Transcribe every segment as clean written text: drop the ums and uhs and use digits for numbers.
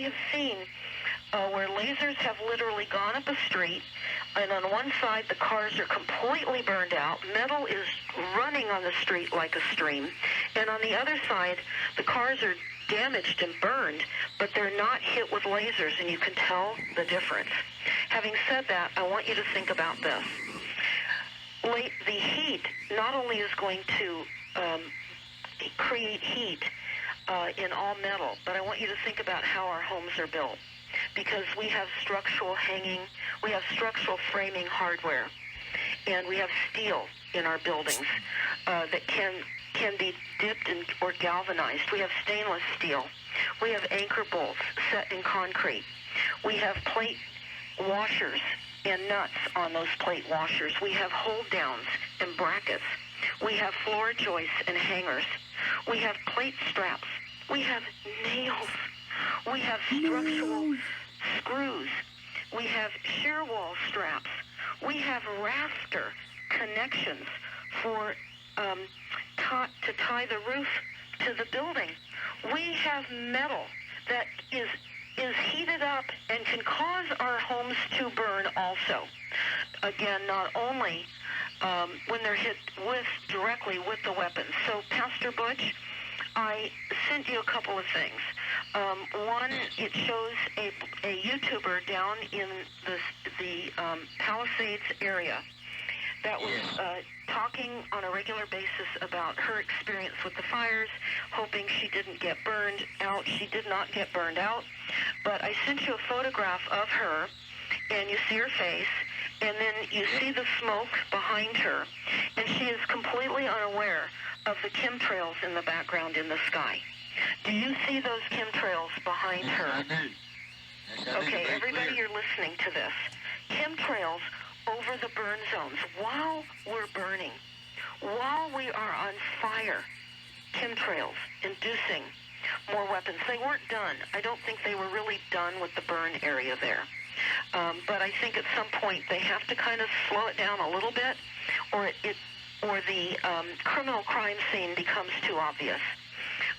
have seen where lasers have literally gone up a street, and on one side the cars are completely burned out, metal is running on the street like a stream, and on the other side the cars are damaged and burned, but they're not hit with lasers, and you can tell the difference. Having said that, I want you to think about this. The heat not only is going to create heat in all metal, but I want you to think about how our homes are built, because we have structural hanging, we have structural framing hardware, and we have steel in our buildings that can be dipped or galvanized. We have stainless steel. We have anchor bolts set in concrete. We have plate washers and nuts on those plate washers. We have hold downs and brackets. We have floor joists and hangers. We have plate straps. We have nails. We have structural screws. We have shear wall straps. We have rafter connections for to tie the roof to the building. We have metal that is heated up and can cause our homes to burn also. Again, not only when they're hit directly with the weapons. So, Pastor Butch, I sent you a couple of things. One, it shows a YouTuber down in the Palisades area that was talking on a regular basis about her experience with the fires, hoping she didn't get burned out. She did not get burned out, but I sent you a photograph of her, and you see her face, and then you see the smoke behind her, and she is completely unaware of the chemtrails in the background in the sky. Do you see those chemtrails behind her? I do. Yes, I do. Okay, everybody, you're listening to this. Chemtrails over the burn zones while we're burning, while we are on fire. Chemtrails inducing more weapons. They weren't done. I don't think they were really done with the burn area there. But I think at some point they have to kind of slow it down a little bit, or the criminal crime scene becomes too obvious.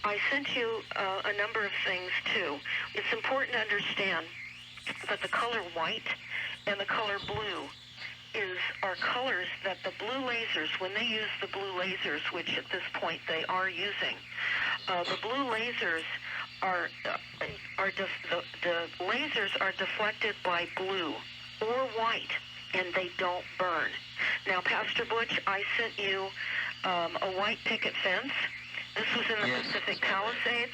I sent you a number of things too. It's important to understand that the color white and the color blue are colors that the blue lasers, when they use the blue lasers, which at this point they are using, the blue lasers the lasers are deflected by blue or white, and they don't burn. Now, Pastor Butch, I sent you a white picket fence. This was in the Pacific Palisades.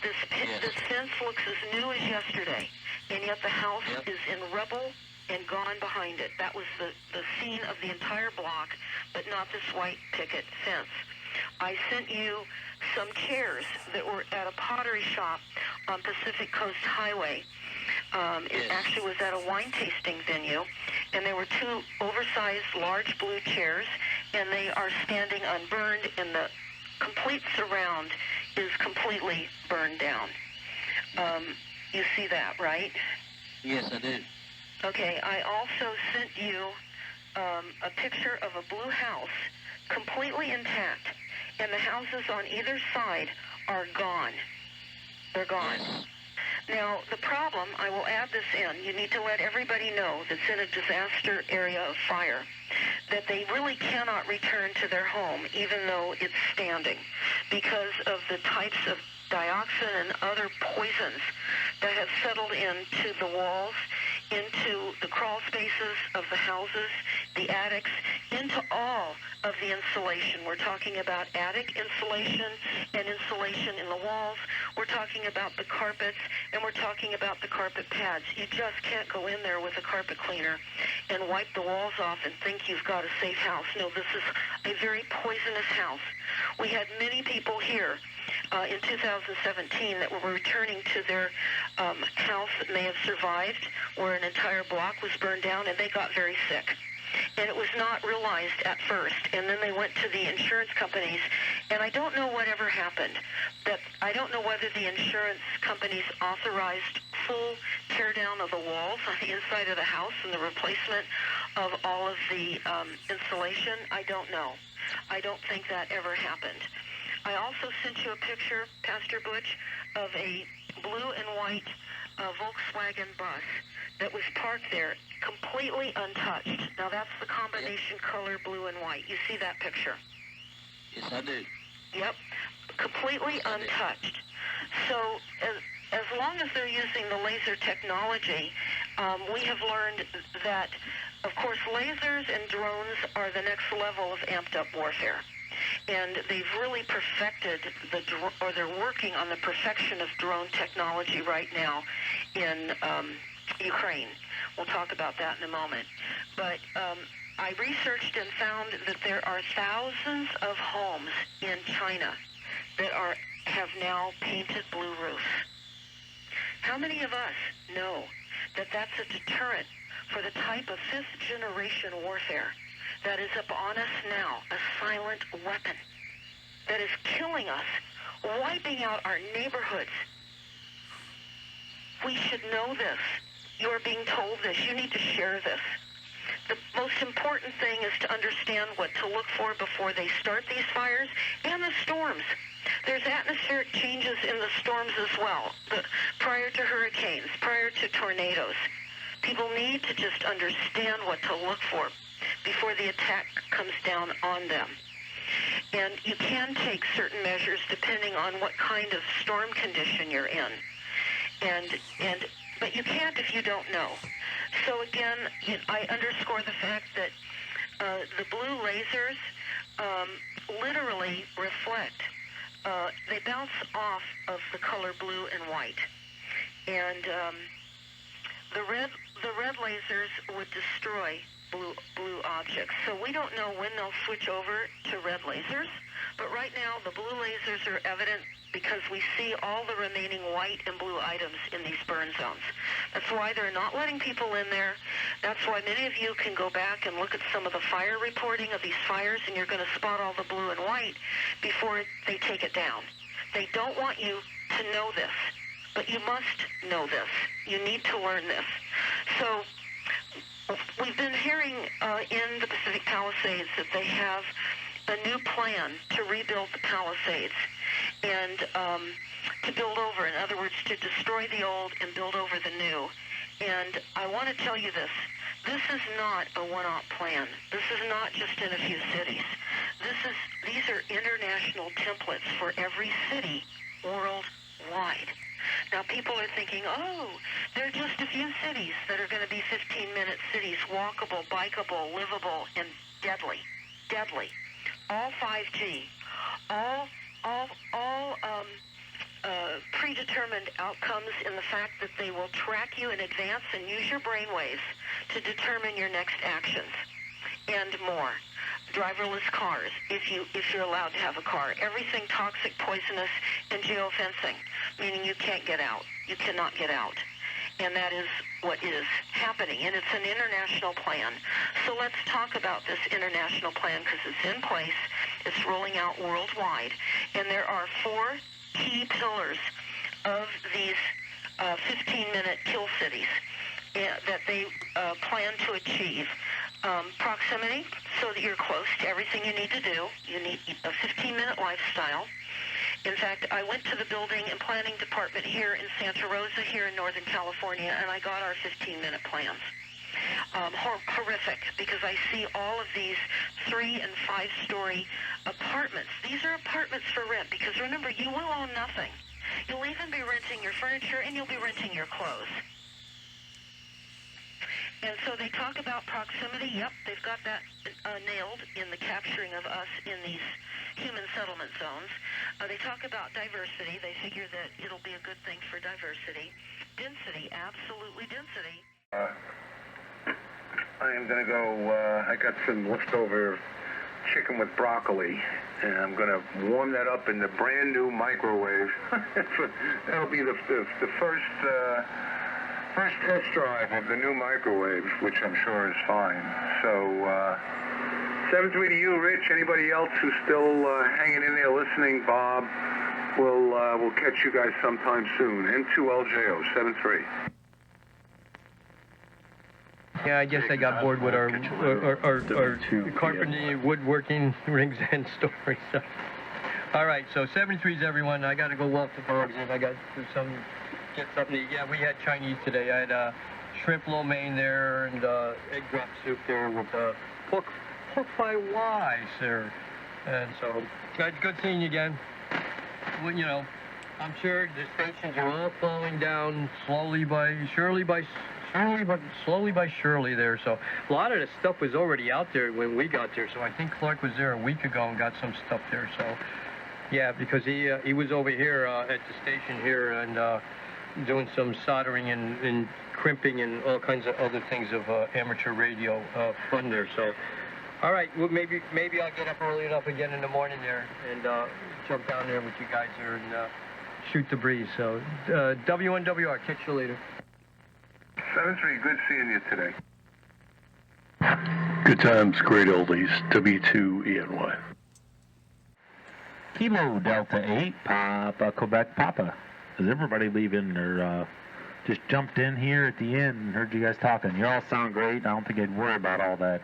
This fence looks as new as yesterday, and yet the house is in rubble and gone behind it. That was the scene of the entire block, but not this white picket fence. I sent you some chairs that were at a pottery shop on Pacific Coast Highway. It actually was at a wine tasting venue, and there were two oversized large blue chairs, and they are standing unburned, and the complete surround is completely burned down. You see that, right? Yes, I do. Okay, I also sent you a picture of a blue house, completely intact, and the houses on either side are gone. They're gone. Yes. Now, the problem, I will add this in, you need to let everybody know that's in a disaster area of fire that they really cannot return to their home even though it's standing because of the types of dioxin and other poisons that have settled into the walls, into the crawl spaces of the houses, the attics, into all of the insulation. We're talking about attic insulation and insulation in the walls. We're talking about the carpets, and we're talking about the carpet pads. You just can't go in there with a carpet cleaner and wipe the walls off and think you've got a safe house. No, this is a very poisonous house. We had many people here in 2017 that were returning to their house that may have survived, where an entire block was burned down, and they got very sick. And it was not realized at first. And then they went to the insurance companies, and I don't know whatever happened. I don't know whether the insurance companies authorized full tear down of the walls on the inside of the house and the replacement of all of the insulation. I don't know. I don't think that ever happened. I also sent you a picture, Pastor Butch, of a blue and white Volkswagen bus that was parked there, completely untouched. Now that's the combination color blue and white. You see that picture? Yes, I do. Yep, completely untouched. So as long as they're using the laser technology, we have learned that, of course, lasers and drones are the next level of amped up warfare. And they've really perfected or they're working on the perfection of drone technology right now in Ukraine. We'll talk about that in a moment. But I researched and found that there are thousands of homes in China that have now painted blue roofs. How many of us know that that's a deterrent for the type of fifth-generation warfare that is upon us now, a silent weapon that is killing us, wiping out our neighborhoods? We should know this. You are being told this. You need to share this. The most important thing is to understand what to look for before they start these fires and the storms. There's atmospheric changes in the storms as well, prior to hurricanes, prior to tornadoes. People need to just understand what to look for before the attack comes down on them. And you can take certain measures depending on what kind of storm condition you're in. But you can't if you don't know. So again, I underscore the fact that the blue lasers literally reflect. They bounce off of the color blue and white. And the red lasers would destroy blue objects. So we don't know when they'll switch over to red lasers, but right now the blue lasers are evident because we see all the remaining white and blue items in these burn zones. That's why they're not letting people in there. That's why many of you can go back and look at some of the fire reporting of these fires, and you're going to spot all the blue and white before they take it down. They don't want you to know this, but you must know this. You need to learn this. So we've been hearing in the Pacific Palisades that they have a new plan to rebuild the Palisades and to build over. In other words, to destroy the old and build over the new. And I want to tell you this. This is not a one-off plan. This is not just in a few cities. These are international templates for every city worldwide. Now, people are thinking, oh, there are just a few cities that are going to be 15-minute cities, walkable, bikeable, livable, and deadly. Deadly. All 5G. All predetermined outcomes in the fact that they will track you in advance and use your brainwaves to determine your next actions and more. Driverless cars, if you're allowed to have a car. Everything toxic, poisonous, and geofencing, meaning you can't get out. You cannot get out. And that is what is happening. And it's an international plan. So let's talk about this international plan because it's in place. It's rolling out worldwide. And there are 4 key pillars of these 15-minute kill cities that they plan to achieve. Proximity, so that you're close to everything you need to do. You need a 15-minute lifestyle. In fact, I went to the building and planning department here in Santa Rosa, here in Northern California, and I got our 15-minute plans. Horrific, because I see all of these 3- and 5-story apartments. These are apartments for rent, because remember, you will own nothing. You'll even be renting your furniture, and you'll be renting your clothes. And so they talk about proximity. Yep, they've got that nailed in the capturing of us in these human settlement zones. They talk about diversity. They figure that it'll be a good thing for diversity. Density, absolutely density. I am going to go, I got some leftover chicken with broccoli, and I'm going to warm that up in the brand new microwave. That'll be the first test drive of the new microwave, which I'm sure is fine. So, 7-3 to you, Rich. Anybody else who's still hanging in there listening, Bob, we'll catch you guys sometime soon. N2LJO, 7-3. Yeah, I guess I got bored with our carpentry, woodworking, rigs, and stories. So. All right, so 73's everyone. I got to go walk the dogs, and I got to do some get something to eat. Yeah, we had Chinese today. I had shrimp lo mein there and egg drop soup there with pork pie wise there. And so, good seeing you again. Well, you know, I'm sure the stations are all falling down slowly but surely there. So a lot of the stuff was already out there when we got there. So I think Clark was there a week ago and got some stuff there. So yeah, because he was over here at the station here and doing some soldering and crimping and all kinds of other things of amateur radio fun there. So all right, well maybe I'll get up early enough again in the morning there and jump down there with you guys there and shoot the breeze. So W1WR, catch you later. 7-3, good seeing you today. Good times, great oldies, W2ENY. Kilo Delta 8, Papa, Quebec, Papa. Is everybody leaving or just jumped in here at the end and heard you guys talking? You all sound great. I don't think I'd worry about all that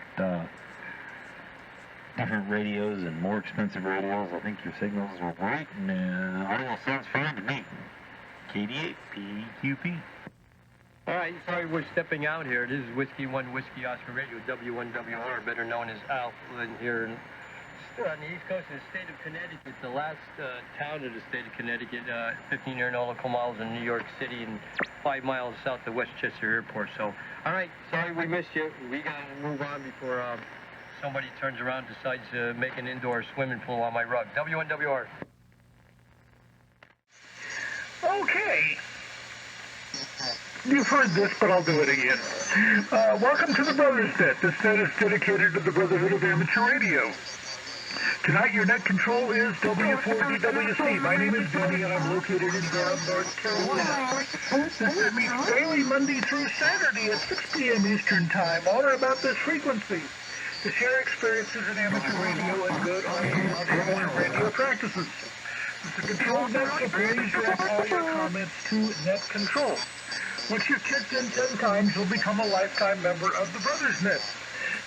different radios and more expensive radios. I think your signals were great and audio sounds fine to me. KD8, PQP. All right, sorry we're stepping out here. This is Whiskey 1 Whiskey Oscar Radio, W1WR, better known as Alf, here on the east coast of the state of Connecticut, the last town of the state of Connecticut, 15 aeronautical miles in New York City and 5 miles south of Westchester Airport. So, all right, sorry we missed you. We got to move on before somebody turns around and decides to make an indoor swimming pool on my rug. W1WR. Okay. You've heard this, but I'll do it again. Welcome to the Brothers Net. This net is dedicated to the Brotherhood of Amateur Radio. Tonight, your net control is W4DWC. My name is Denny, and I'm located in Durham, North Carolina. This is meets daily Monday through Saturday at 6 p.m. Eastern Time, on or about this frequency, to share experiences in amateur radio and good on radio practices. It's a control net, so please direct all your comments to net control. Once you've checked in 10 times, you'll become a lifetime member of the Brothers Net.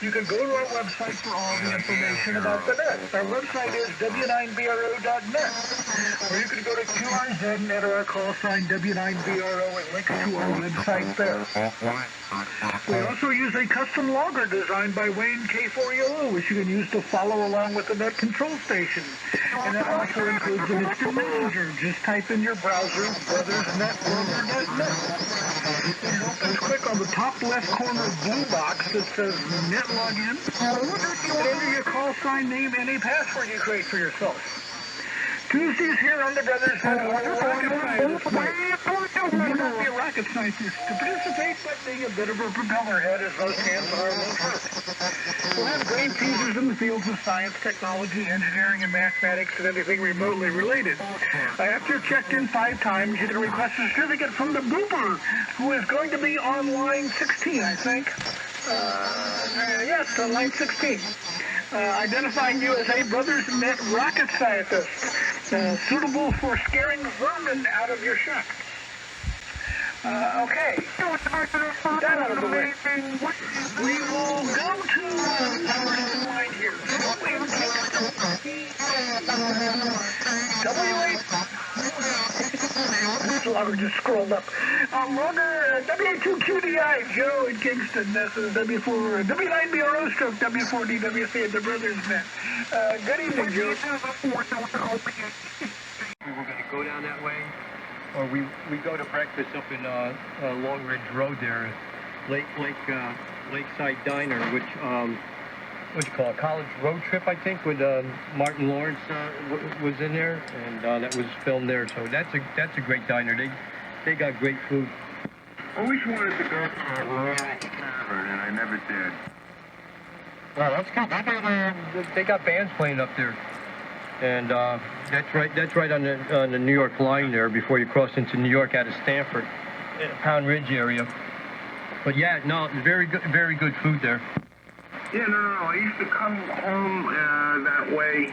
You can go to our website for all the information about the net. Our website is W9BRO.net. Or you can go to QRZ and enter our call sign W9BRO and link to our website there. We also use a custom logger designed by Wayne K4ELO, which you can use to follow along with the net control station. And that also includes an instant messenger. Just type in your browser, brothersnet.net. And just click on the top left corner blue box that says net login. And enter your call sign, name, and a password you create for yourself. Tuesdays here on the Brothers Net are rocket scientists night. You must be a rocket scientist to participate by being a bit of a propeller head, as most hands are in work. We'll have great teachers in the fields of science, technology, engineering, and mathematics, and anything remotely related. After you've checked in 5 times, you can request a certificate from the Booper, who is going to be on line 16, I think. Yes, on line 16. Identifying you as a Brothers Net rocket scientist, suitable for scaring vermin out of your shack. Okay, that out of the way. We will go to the first line here. This logger just scrolled up. Logger W2QDI, Joe in Kingston. This is W4, W9BRO stroke W4DWC at the Brothers Net. Good evening, Joe. We were going to go down that way, or we go to breakfast up in Long Ridge Road there, Lakeside Diner, which what do you call it, college road trip, I think, with Martin Lawrence was in there, and that was filmed there. So that's a great diner. They got great food. Always wanted to go to a rural tavern, and I never did. Well, that's good. They got bands playing up there, and that's right on the New York line there before you cross into New York out of Stamford, Pound Ridge area. But yeah, no, very good food there. Yeah, no. I used to come home that way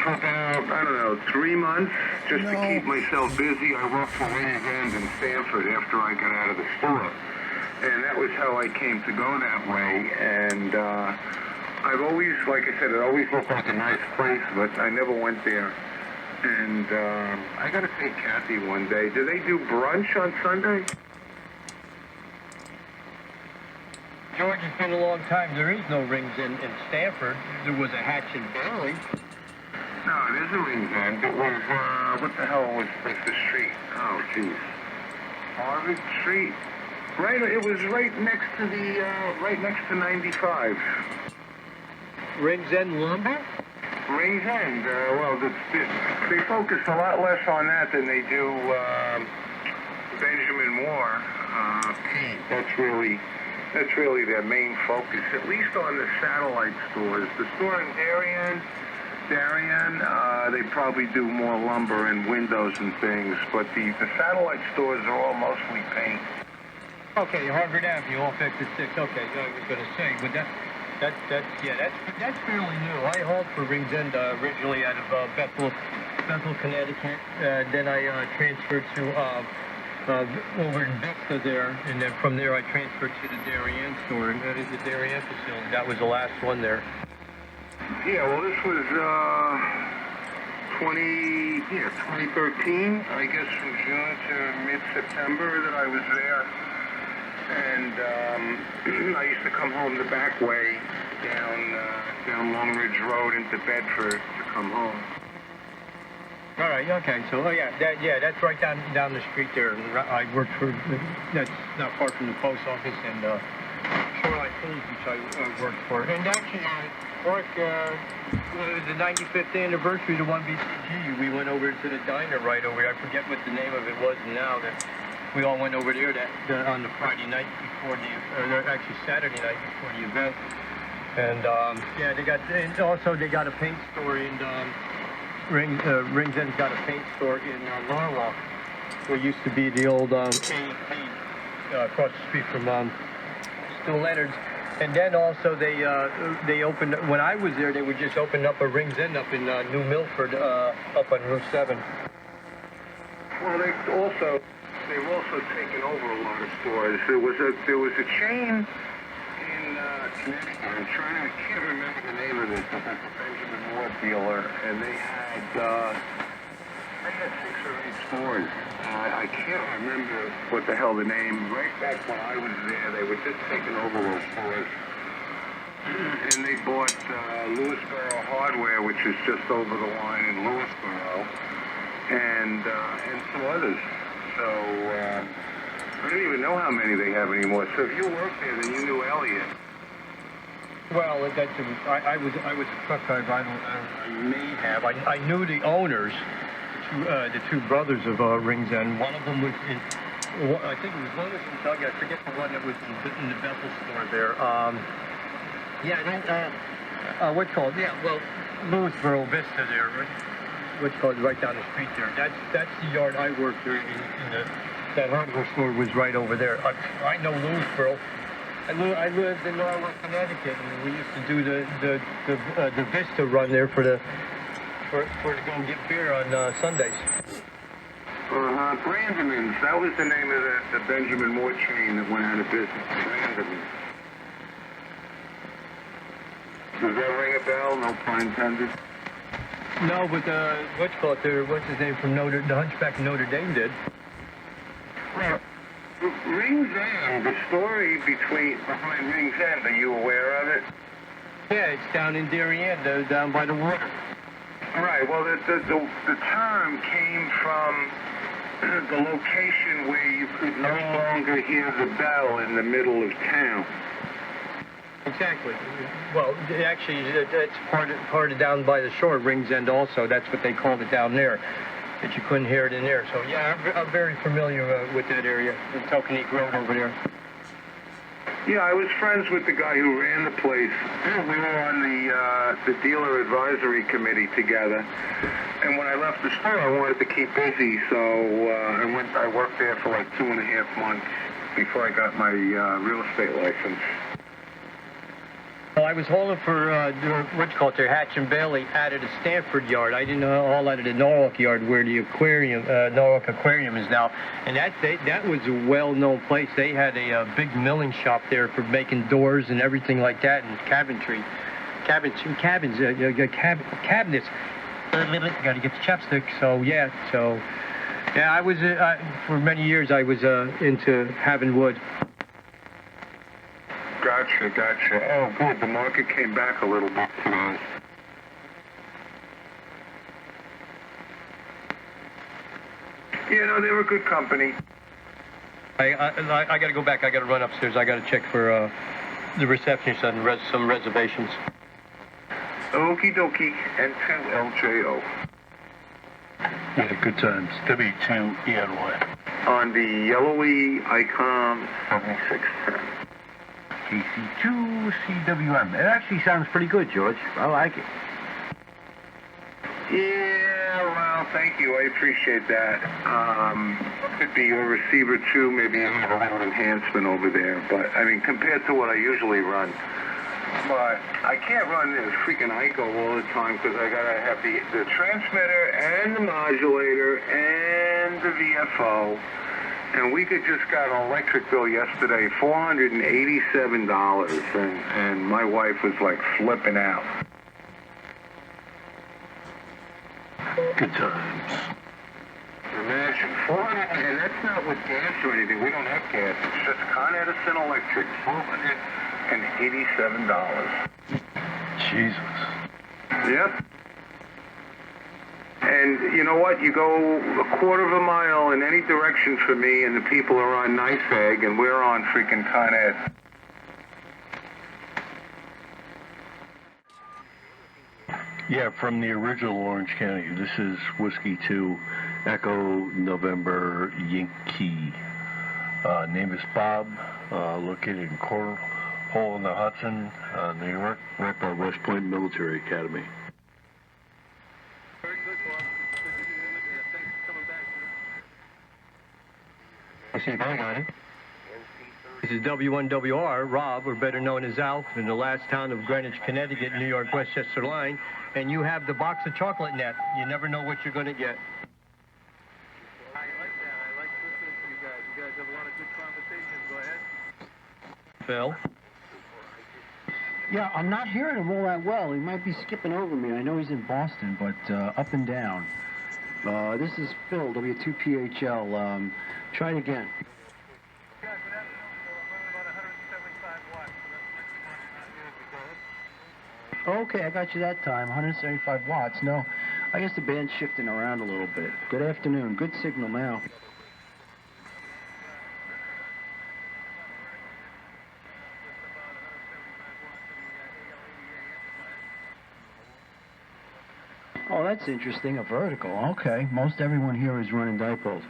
for about, 3 months just to keep myself busy. I worked for Ladies End in Stamford after I got out of the store. And that was how I came to go that way. And I've always, like I said, it always looked like a nice place, but I never went there And I got to take Kathy one day. Do they do brunch on Sunday? George, it's been a long time. There is no Rings in Stanford. There was a Hatch and Bailey. No, it is a Rings End. It was, what the hell was the street? Oh, jeez. Harvard Street. Right, it was right next to the, right next to 95. Rings End Lumber? Rings End. Well, they focus a lot less on that than they do Benjamin Moore. Paint. That's really their main focus, at least on the satellite stores. The store in Darien, they probably do more lumber and windows and things, but the satellite stores are all mostly paint. Okay, Harvard Avenue, off exit 6. Okay, I was going to say, but that's fairly new. I hauled for Rings End originally out of Bethel, Connecticut. Then I transferred to over in Vista there, and then from there I transferred to the Darien store, and that is the Darien facility. That was the last one there. Yeah, well, this was 2013, I guess, from June to mid-September that I was there. And I used to come home the back way down Long Ridge Road into Bedford to come home. All right, okay, so, that's right down the street there. I worked for, that's not far from the post office, and Shoreline Foods, which I worked for. And actually, Mark, it was the 95th anniversary of the 1BCG. We went over to the diner right over there. I forget what the name of it was now. That we all went over there on the Friday night before actually Saturday night before the event. And, they got a paint store in, Rings End's got a paint store in Norwalk, where used to be the old AEP across the street from Still Leonard's. And then also they opened, when I was there, they would just open up a Rings End up in New Milford, up on Route 7. Well, they've also taken over a lot of stores. There was a chain in Connecticut. I can't remember the name of it, but it's a Benjamin Moore dealer, and they had 6 or 8 stores. I can't remember what the hell the name. Right back when I was there, they were just taking over those stores. And they bought Lewisboro Hardware, which is just over the line in Lewisboro, and some others. So I don't even know how many they have anymore. So if you worked there, then you knew Elliot. Well, I was a truck driver. I may have. I knew the owners, the two brothers of Rings End. One of them was in, I think it was one was in Doug. I forget the one that was in the Bethel store there. What's called? Yeah, well, Lewisboro Vista there. What's called right down the street there. That's the yard I worked there in that hardware store was right over there. I know Lewisboro. I lived in Norwalk, Connecticut, and we used to do the Vista run there for to go and get beer on Sundays. Brandon's. That was the name of the Benjamin Moore chain that went out of business. Brandon's. Does that ring a bell? No pun intended. No, but what's his name from the Hunchback of Notre Dame did. Well, Rings End, the story behind Rings End, are you aware of it? Yeah, it's down in Darien, down by the water. Right, well, the term came from the location where you could no longer hear the bell in the middle of town. Exactly. Well, actually, it's part of down by the shore, Rings End also. That's what they called it down there, that you couldn't hear it in there. So, yeah, I'm very familiar with that area, the Tokenique Road over there. Yeah, I was friends with the guy who ran the place. We were on the dealer advisory committee together. And when I left the store, I wanted to keep busy, so I worked there for like 2.5 months before I got my real estate license. Well, I was hauling for, their Hatch and Bailey out of the Stanford yard. I didn't haul out of the Norwalk yard where the Norwalk Aquarium is now. And that was a well-known place. They had a big milling shop there for making doors and everything like that, and cabinets. got to get the chapstick. So yeah, I was for many years I was into having wood. Gotcha. Oh, good. The market came back a little bit today. You know, they were good company. I got to go back. I got to run upstairs. I got to check for the receptionist on some reservations. Okie dokie. N2LJO. Yeah, good times. W2ENY. On the yellowy icon 7610. KC2CWM. It actually sounds pretty good, George. I like it. Yeah, well, thank you. I appreciate that. Could be your receiver too. Maybe I have a little enhancement over there. But, I mean, compared to what I usually run. But I can't run this freaking ICO all the time because I got to have the transmitter and the modulator and the VFO. And we just got an electric bill yesterday, $487. And my wife was like flipping out. Good times. Imagine, 400, and that's not with gas or anything. We don't have gas. It's just Con Edison Electric, $487. Jesus. Yep. And you know what? You go a quarter of a mile in any direction for me, and the people are on NICEAG, and we're on freaking Con Ed. Yeah, from the original Orange County. This is Whiskey 2, Echo November Yankee. Name is Bob, located in Coral Hole in the Hudson, New York, right by West Point Military Academy. Very good, Bob. Thanks for coming back. I see you on it. This is W1WR, Rob, or better known as Alf, in the last town of Greenwich, Connecticut, New York, Westchester line, and you have the box of chocolate net. You never know what you're going to get. I like that. I like listening to you guys. You guys have a lot of good conversations. Go ahead. Phil? Yeah, I'm not hearing him all that well. He might be skipping over me. I know he's in Boston, but up and down. This is Phil, W2PHL. Try it again. Okay, I got you that time. 175 watts. No, I guess the band's shifting around a little bit. Good afternoon. Good signal now. Oh, that's interesting. A vertical. Okay. Most everyone here is running dipoles.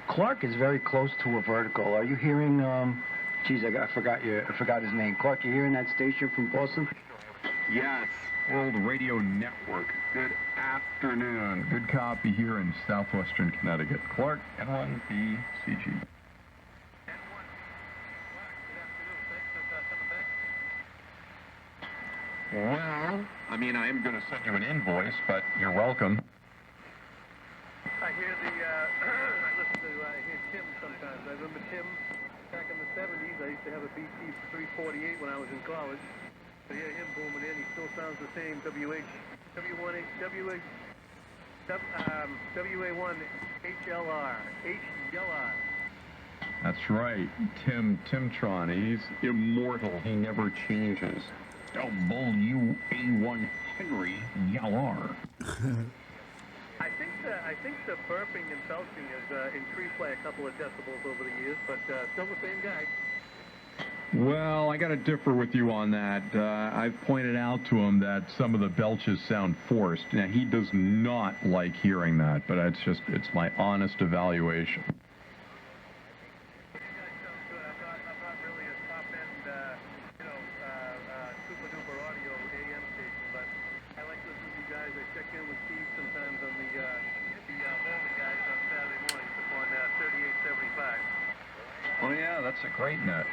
Clark is very close to a vertical. Are you hearing? Geez, I forgot his name. Clark, you hearing that station from Boston? Yes, World Radio Network. Good afternoon. Good copy here in southwestern Connecticut. Clark, N1BCG. Well, I mean, I am going to send you an invoice, but you're welcome. I hear I listen to, I hear Tim sometimes. I remember Tim back in the 70s. I used to have a BT 348 when I was in college. I hear him booming in. He still sounds the same. WA1 HLR. That's right, Timtron. He's immortal. He never changes. WA1 Henry Yallar. I think the burping and belching has increased by a couple of decibels over the years, but still the same guy. Well, I got to differ with you on that. I've pointed out to him that some of the belches sound forced. Now, he does not like hearing that, but it's my honest evaluation. Oh, yeah, that's a great net.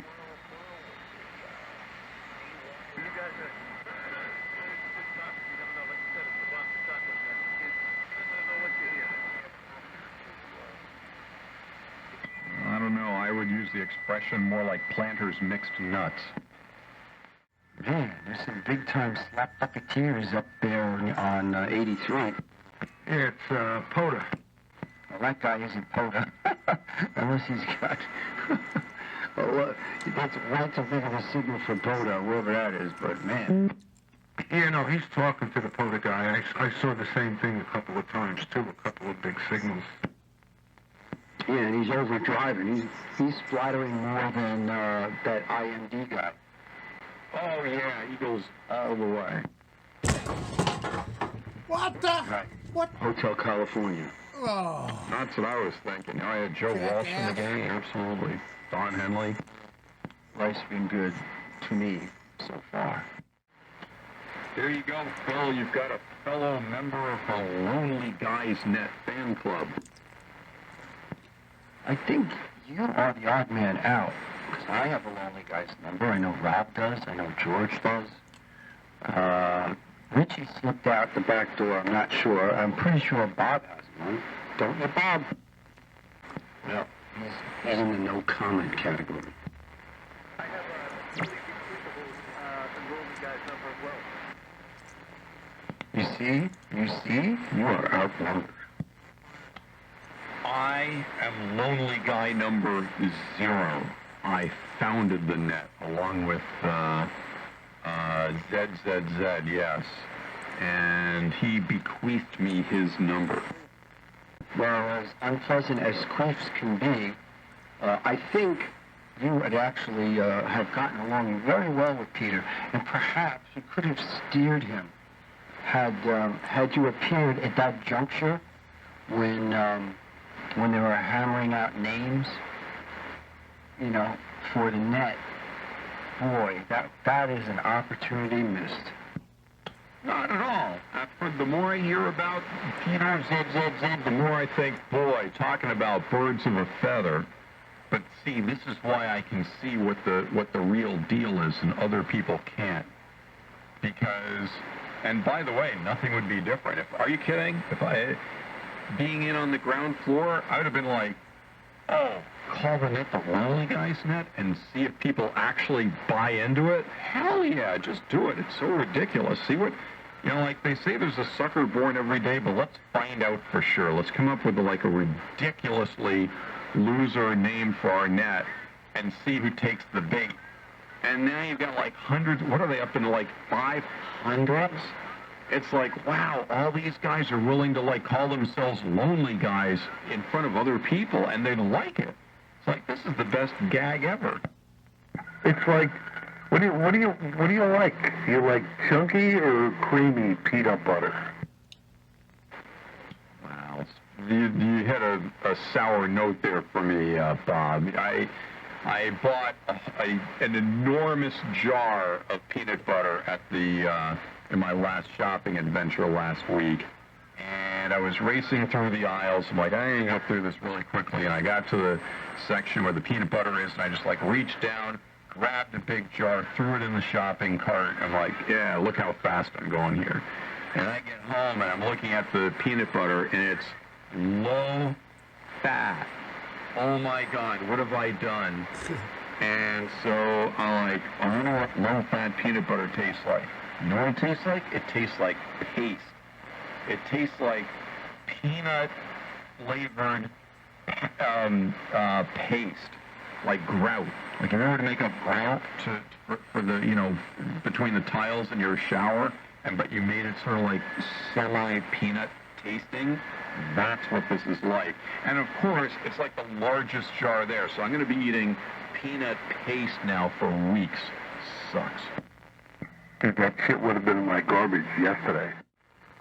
I don't know. I would use the expression, more like planters mixed nuts. Man, there's some big-time slap bucketeers up there on 83. Yeah, it's Poda. Well, that guy isn't Poda. Unless he's got... well, that's way too big of a signal for Poda, whoever that is, but man... Yeah, no, he's talking to the Poda guy. I saw the same thing a couple of times, too, a couple of big signals. Yeah, and he's overdriving. He's flattering more than that IMD guy. Oh, yeah, he goes all the way. What the? Right. What? Hotel California. Oh. That's what I was thinking. I had Joe Walsh in the game, absolutely. Don Henley. Life's been good to me so far. There you go, Phil. You've got a fellow member of the Lonely Guys Net fan club. I think you are the odd man out. Because I have a Lonely Guys number. I know Rob does. I know George does. Richie slipped out the back door. I'm not sure. I'm pretty sure Bob has one. Don't you, Bob? Yeah. He's in the no comment category. I have really good people who can roll the guy's number as well. You see? You are outnumbered. I am Lonely Guy number 0. I founded the net along with ZZZ, yes. And he bequeathed me his number. Well, as unpleasant as queefs can be, I think you would actually have gotten along very well with Peter, and perhaps you could have steered him had you appeared at that juncture when they were hammering out names, you know, for the net. Boy, that is an opportunity missed. Not at all. The more I hear about Peter ZZZ, the more I think, boy, talking about birds of a feather. But see, this is why I can see what the real deal is and other people can't. Because, and by the way, nothing would be different. Are you kidding? If being in on the ground floor, I would have been like, oh, call the net the Lonely Guys net and see if people actually buy into it? Hell yeah, just do it. It's so ridiculous. See what, you know, like they say there's a sucker born every day, but let's find out for sure. Let's come up with like a ridiculously loser name for our net and see who takes the bait. And now you've got like hundreds, what are they up into, like 500s? It's like, wow, all these guys are willing to like call themselves Lonely Guys in front of other people, and they like it. It's like, this is the best gag ever. It's like, what do you like? You like chunky or creamy peanut butter? Wow, you hit a sour note there for me, Bob. I bought an enormous jar of peanut butter at in my last shopping adventure last week, and I was racing through the aisles. I'm like, I can go through this really quickly, and I got to the section where the peanut butter is, and I just like reached down, grabbed a big jar, threw it in the shopping cart. I'm like, yeah, look how fast I'm going here. And I get home, and I'm looking at the peanut butter, and it's low fat. Oh my God, what have I done? And so I'm like, I wonder what low-fat peanut butter tastes like. You know what it tastes like? It tastes like paste. It tastes like peanut-flavored paste, like grout. Like, if you were to make a grout for the, you know, between the tiles in your shower, but you made it sort of like semi-peanut tasting, that's what this is like. And of course, it's like the largest jar there. So I'm going to be eating peanut paste now for weeks. Sucks. That shit would have been in my garbage yesterday.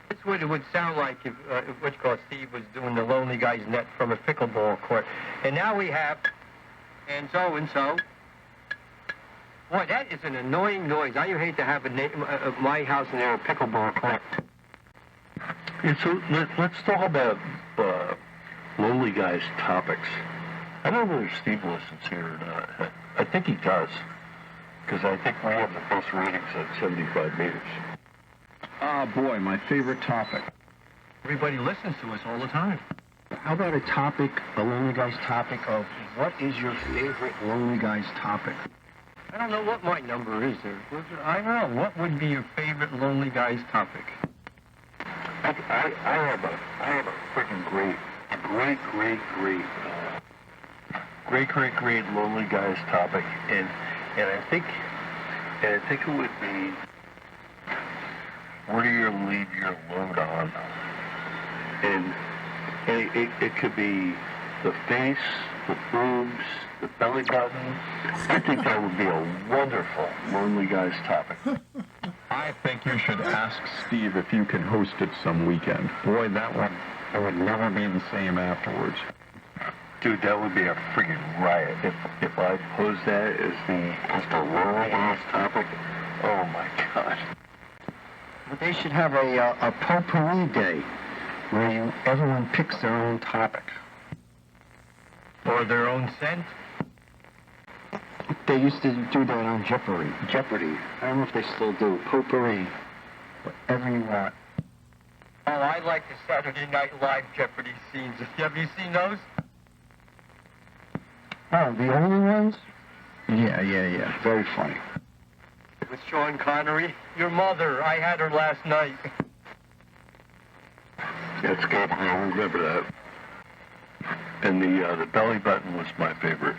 That's what it would sound like if Steve was doing the Lonely Guys net from a pickleball court. And now we have, and so. Boy, that is an annoying noise. I hate to have my house near a pickleball court. Yeah, so let's talk about Lonely Guys topics. I don't know if Steve listens here or not. I think he does, because I think we have the most ratings at 75 meters. Ah, boy, my favorite topic. Everybody listens to us all the time. How about a Lonely Guys topic of what is your favorite Lonely Guys topic? I don't know what my number is there. I don't know. What would be your favorite Lonely Guys topic? I have a freaking great Lonely Guys topic, and I think it would be, where do you leave your load on? And it could be the face, the boobs, the belly button. I think that would be a wonderful Lonely Guys topic. I think you should ask Steve if you can host it some weekend. Boy, that would never be the same afterwards. Dude, that would be a freaking riot if I posed that as the Lonely Guys topic. Oh my God. But they should have a potpourri day where everyone picks their own topic. Or their own scent? They used to do that on Jeopardy. I don't know if they still do. Potpourri. Whatever you want. Oh, I like the Saturday Night Live Jeopardy scenes. Have you seen those? Oh, the only ones? Yeah. Very funny. With Sean Connery? Your mother. I had her last night. That's good. I remember that. And the belly button was my favorite.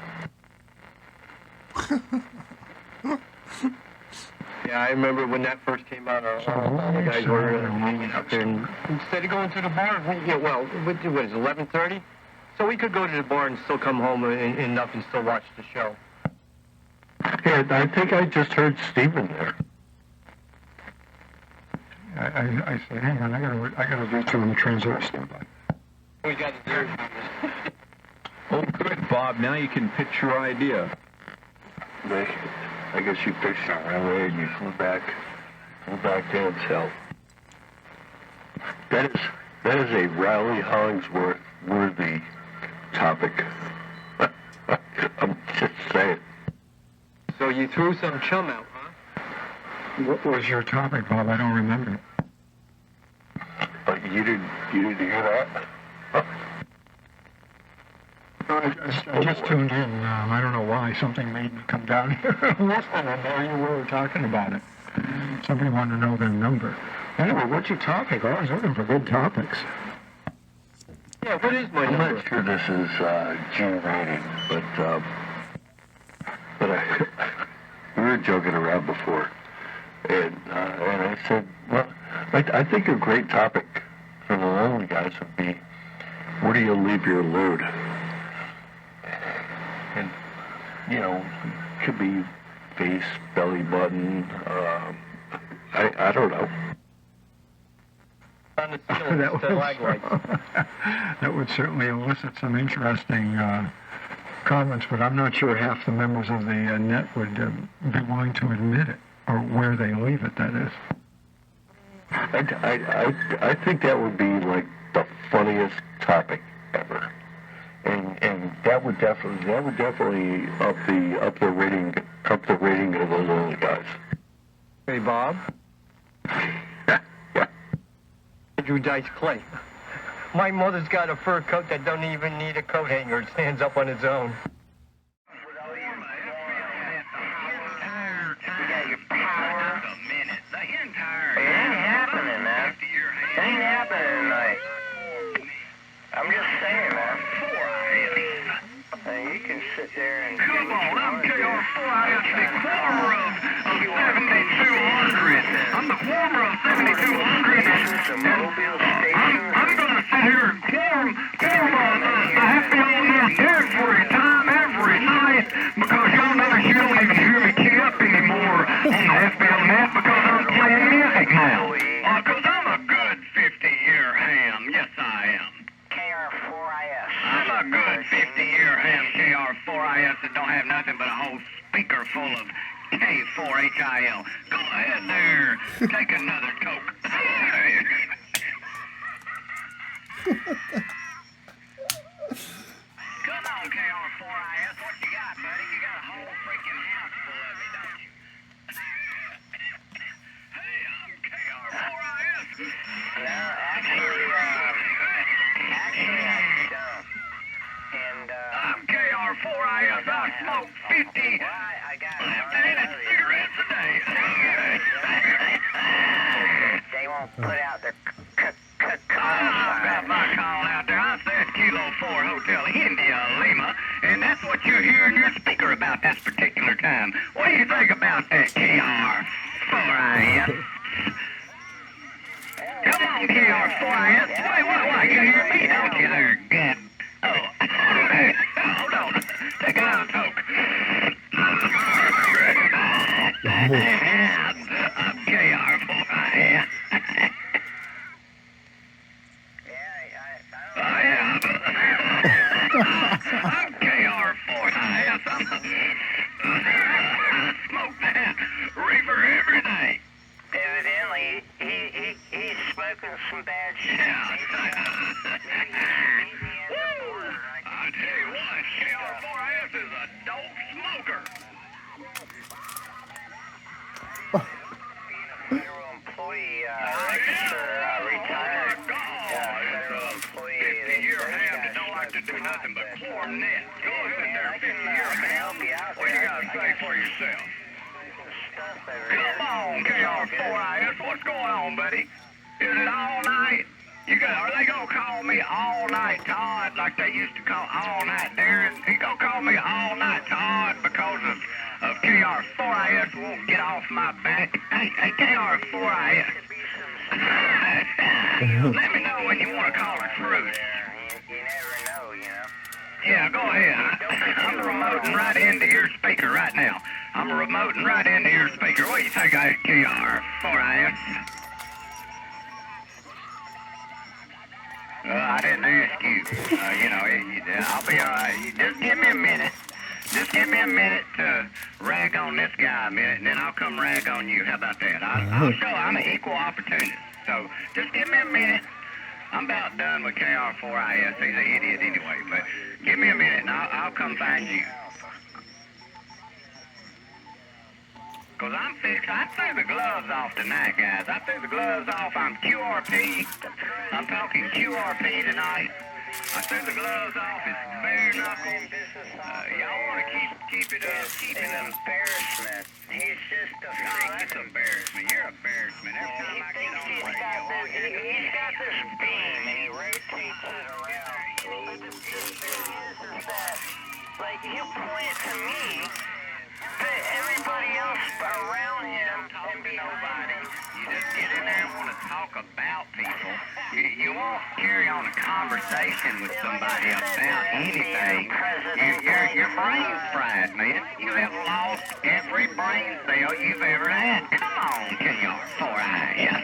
Yeah, I remember when that first came out, all the guys were hanging out there. And instead of going to the bar, what is it, 11:30? So we could go to the bar and still come home enough and still watch the show. Yeah, I think I just heard Steven there. I said, hang on, I gotta reach him on the translator standby. We got it there. Oh, good, Bob. Now you can pitch your idea. I guess you pitched it right away and you flew back down south. That is a Riley Hollingsworth worthy topic. I'm just saying. So you threw some chum out, huh? What was your topic, Bob? I don't remember. You didn't hear that? I just tuned in. I don't know why. Something made me come down here. Listen, and there you were talking about it. Somebody wanted to know their number. Anyway, what's your topic? I was looking for good topics. Yeah, what is my I'm number? not sure this is G-rated, but we were joking around before, and I said, well, I think a great topic for the Lonely Guys would be, where do you leave your load? And, could be face, belly button, I don't know. On the ceiling, that would certainly elicit some interesting comments, but I'm not sure half the members of the net would be willing to admit it, or where they leave it, that is. I think that would be like the funniest topic ever, and that would definitely up the rating of the Lonely Guys. Hey, Bob. Yeah. Andrew Dice Clay. My mother's got a fur coat that don't even need a coat hanger. It stands up on its own. I'm just saying, man. 4IS. You can sit there and... Come on, I'm KR4IS, the former of 7200. I'm the former of 7200. I'm going to sit here and form a happy on their every time, every night, because y'all notice you don't even hear me key up anymore on the FBL net because I'm playing music now. Because I'm a good 50-year ham. Yes, I am. KR4IS. I'm a good 50-year ham KR4IS that don't have nothing but a whole speaker full of K4HIL. Go ahead there. Take another Coke. Come on, KR4IS. What you got, buddy? You got a whole freaking house full of it, don't you? Hey, I'm KR4IS. Yeah, actually, about that KR4IS? Come on, KR4IS. Wait, you hear me, don't you there, Gab? Oh, hold on. Take out a toke. I'm KR4IS. I'm KR4IS. I smoke that reefer every day. Evidently, he's smoking some bad shit. I tell you what, KR4IS is a dope smoker. Federal employee, retired. Federal employee. 50-year ham that don't like to do nothing but form net. Go ahead there, 50-year ham. What you got to say for yourself? Come on, KR4IS. What's going on, buddy? Is it all night? Are they gonna call me all night Todd like they used to call all night Darren? He gonna call me all night Todd because of KR4IS won't get off my back. Hey, KR4IS. Let me know when you want to call a truce. You never know, you know. Yeah, go ahead. I'm remoting right into your speaker right now. I'm remoting right into your speaker. What do you think I KR4IS? I didn't ask you. I'll be all right. Just give me a minute. Just give me a minute to rag on this guy a minute, and then I'll come rag on you. How about that? I'll show I'm an equal opportunist. So just give me a minute. I'm about done with KR4IS. He's an idiot anyway, but give me a minute, and I'll come find you. Because I threw the gloves off tonight, guys. I threw the gloves off. I'm QRP. I'm talking QRP tonight. I threw the gloves off. It's bare knuckle. Y'all want to keep it up. Keeping them embarrassment. He's just a It's embarrassment. You're embarrassment. Every time I get on the radio, he's got this beam and he rotates it around. But the thing is that, like, he'll point it to me, but everybody else around him talk to nobody. You just get in there and want to talk about people. You won't carry on a conversation with somebody about anything. Your brain's fried, man. You have lost every brain cell you've ever had. Come on, KR4IS.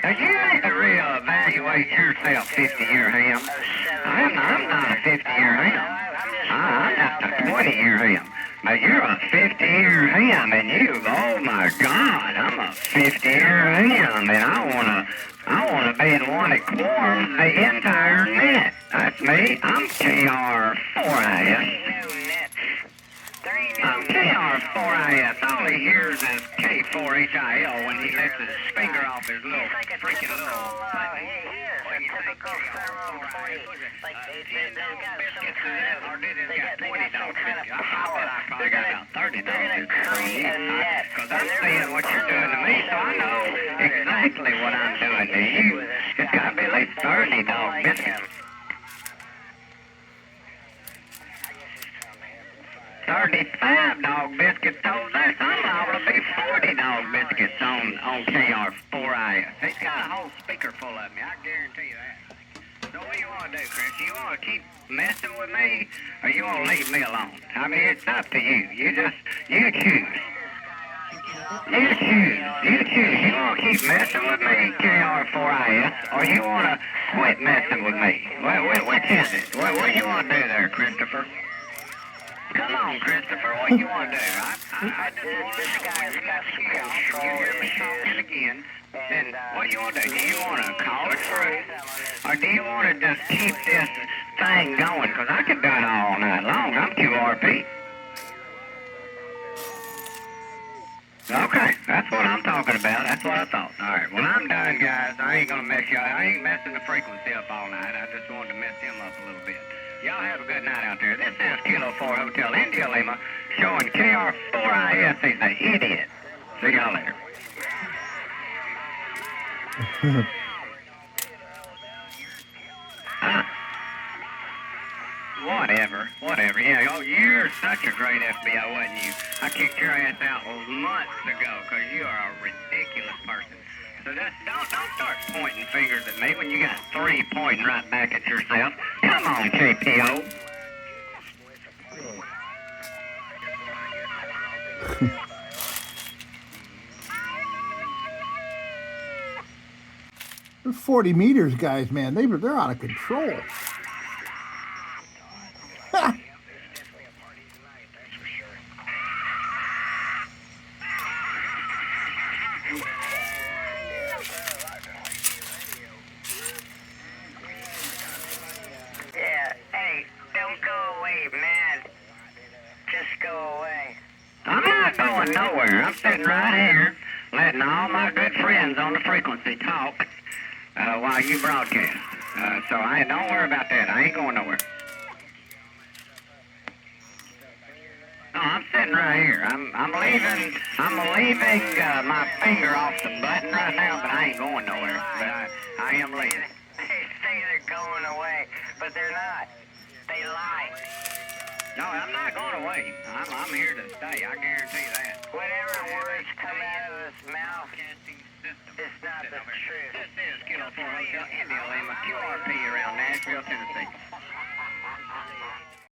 Now, you need to reevaluate yourself, 50-year ham. I'm not a 50-year ham. I'm just a 20-year ham. Now, you're a 50-year ham, and oh my God, I'm a 50-year ham, and I wanna be the one that quorums the entire net. That's me. I'm KR4IS. I'm KR4IS. All he hears is K4HIL when he lets his finger off his little freaking little. Typical federal employee. Like, they got biscuits or did it got 20 dollars biscuits? I probably got about 30 dollars create a net. Because I'm seeing what you're doing to me, so I know exactly what I'm doing to you. It's got to be like 30 dog biscuits. 35 dog biscuits told us I'm liable to be 40 dog biscuits on KR4IS. He's got a whole speaker full of me, I guarantee you that. So what do you want to do, Chris? You want to keep messing with me, or you want to leave me alone? I mean, it's up to you. You choose. You choose. You want to keep messing with me, KR4IS, or you want to quit messing with me? Which is it? What do you want to do there, Christopher? Come on, Christopher, what do you want to do? I just want this guy's got some control. You hear me talking again, then what do you want to do? Do you want to call it truth? Or do you want to just keep this thing going? Because I can do it all night long. I'm QRP. Okay, that's what I'm talking about. That's what I thought. All right, well, I'm done, guys. I ain't going to mess y'all. I ain't messing the frequency up all night. I just wanted to mess him up a little bit. Y'all have a good night out there. This is Kilo 4 Hotel India Lima showing KR4IS. He's an idiot. See y'all later. Whatever. Yeah, oh, you're such a great FBI, wasn't you? I kicked your ass out months ago because you are a ridiculous person. So don't start pointing fingers at me when you got 3 pointing right back at yourself. Come on, KPO. Those 40 meters guys, man, they're out of control. Yeah, hey, don't go away, man. Just go away. I'm not going nowhere. I'm sitting right here, letting all my good friends on the frequency talk while you broadcast. So don't worry about that. I ain't going nowhere. No, I'm sitting right here. I'm leaving my finger off the button right now, but I ain't going nowhere. But I am leaving. They say they're going away, but they're not. They lie. No, I'm not going away. I'm here to stay. I guarantee that. Whatever words come out of his mouth, it's not the truth. This is Kilo 4 Hotel India Lima, QRP around Nashville, Tennessee.